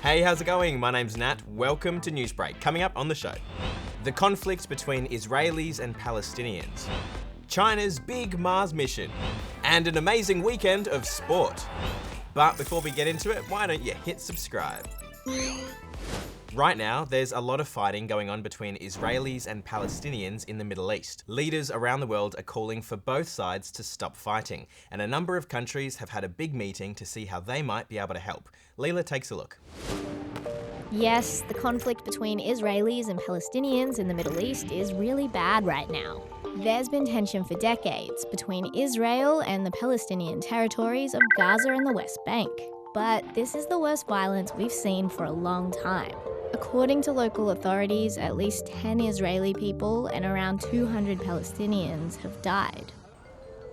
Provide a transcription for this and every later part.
Hey, how's it going? My name's Nat. Welcome to Newsbreak. Coming up on the show, the conflict between Israelis and Palestinians, China's big Mars mission, and an amazing weekend of sport. But before we get into it, why don't you hit subscribe? Right now, there's a lot of fighting going on between Israelis and Palestinians in the Middle East. Leaders around the world are calling for both sides to stop fighting, and a number of countries have had a big meeting to see how they might be able to help. Leela takes a look. Yes, the conflict between Israelis and Palestinians in the Middle East is really bad right now. There's been tension for decades between Israel and the Palestinian territories of Gaza and the West Bank. But this is the worst violence we've seen for a long time. According to local authorities, at least 10 Israeli people and around 200 Palestinians have died.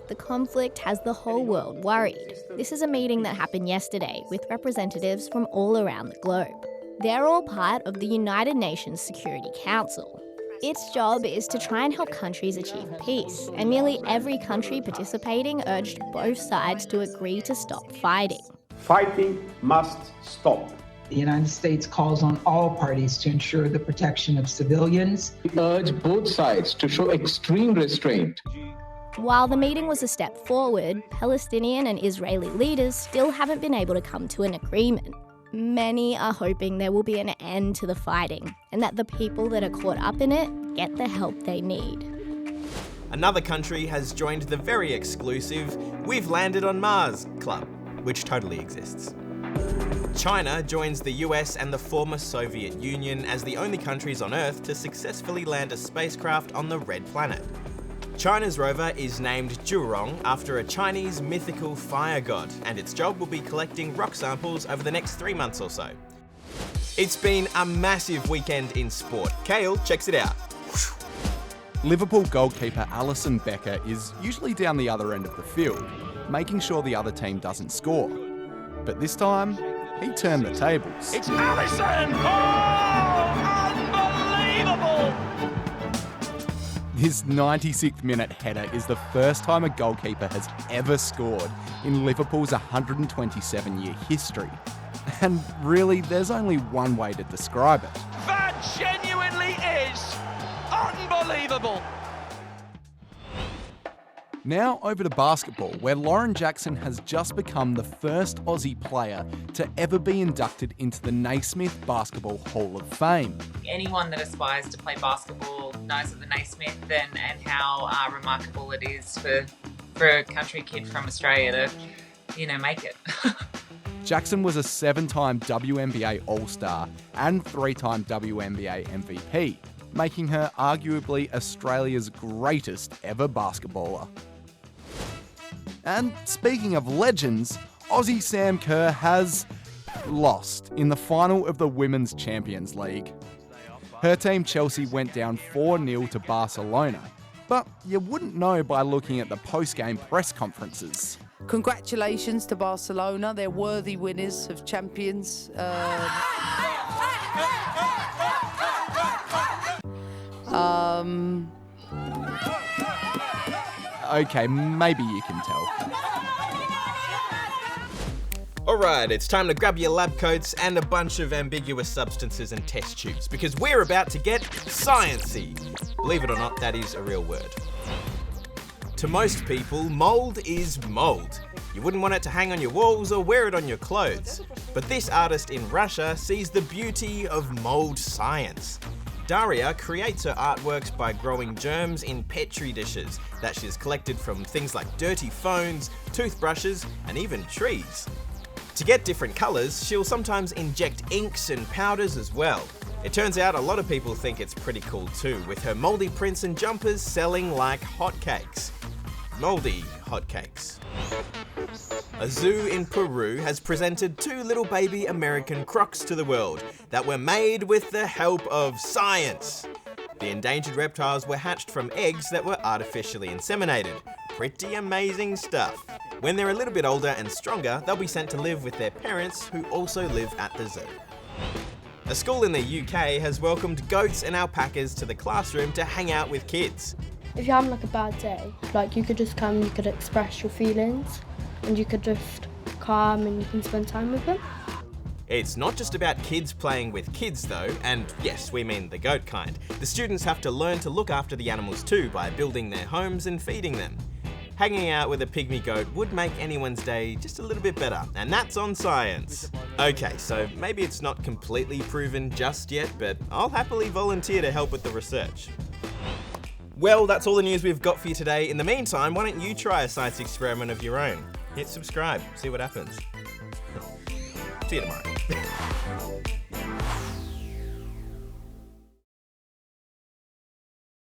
The conflict has the whole world worried. This is a meeting that happened yesterday with representatives from all around the globe. They're all part of the United Nations Security Council. Its job is to try and help countries achieve peace, and nearly every country participating urged both sides to agree to stop fighting. Fighting must stop. The United States calls on all parties to ensure the protection of civilians. We urge both sides to show extreme restraint. While the meeting was a step forward, Palestinian and Israeli leaders still haven't been able to come to an agreement. Many are hoping there will be an end to the fighting and that the people that are caught up in it get the help they need. Another country has joined the very exclusive We've Landed on Mars club, which totally exists. China joins the US and the former Soviet Union as the only countries on Earth to successfully land a spacecraft on the Red Planet. China's rover is named Zhurong after a Chinese mythical fire god, and its job will be collecting rock samples over the next 3 months or so. It's been a massive weekend in sport. Kale checks it out. Liverpool goalkeeper Alisson Becker is usually down the other end of the field, making sure the other team doesn't score. But this time, he turned the tables. It's Alisson! Oh, unbelievable! His 96th minute header is the first time a goalkeeper has ever scored in Liverpool's 127-year history. And really, there's only one way to describe it. That genuinely is unbelievable! Now over to basketball, where Lauren Jackson has just become the first Aussie player to ever be inducted into the Naismith Basketball Hall of Fame. Anyone that aspires to play basketball knows of the Naismith and how remarkable it is for a country kid from Australia to, make it. Jackson was a 7-time WNBA All-Star and 3-time WNBA MVP, making her arguably Australia's greatest ever basketballer. And speaking of legends, Aussie Sam Kerr has lost in the final of the Women's Champions League. Her team Chelsea went down 4-0 to Barcelona, but you wouldn't know by looking at the post-game press conferences. Congratulations to Barcelona, they're worthy winners of champions. Okay, maybe you can tell. Alright, it's time to grab your lab coats and a bunch of ambiguous substances and test tubes, because we're about to get sciencey. Believe it or not, that is a real word. To most people, mold is mold. You wouldn't want it to hang on your walls or wear it on your clothes. But this artist in Russia sees the beauty of mold science. Daria creates her artworks by growing germs in petri dishes that she's collected from things like dirty phones, toothbrushes, and even trees. To get different colours, she'll sometimes inject inks and powders as well. It turns out a lot of people think it's pretty cool too, with her mouldy prints and jumpers selling like hotcakes. Mouldy hotcakes. A zoo in Peru has presented 2 little baby American crocs to the world that were made with the help of science. The endangered reptiles were hatched from eggs that were artificially inseminated. Pretty amazing stuff. When they're a little bit older and stronger, they'll be sent to live with their parents, who also live at the zoo. A school in the UK has welcomed goats and alpacas to the classroom to hang out with kids. If you're having a bad day, you could just come, you could express your feelings, and you could just calm and you can spend time with them. It's not just about kids playing with kids though, and yes, we mean the goat kind. The students have to learn to look after the animals too by building their homes and feeding them. Hanging out with a pygmy goat would make anyone's day just a little bit better, and that's on science. Okay, so maybe it's not completely proven just yet, but I'll happily volunteer to help with the research. Well, that's all the news we've got for you today. In the meantime, why don't you try a science experiment of your own? Hit subscribe, see what happens. See you tomorrow.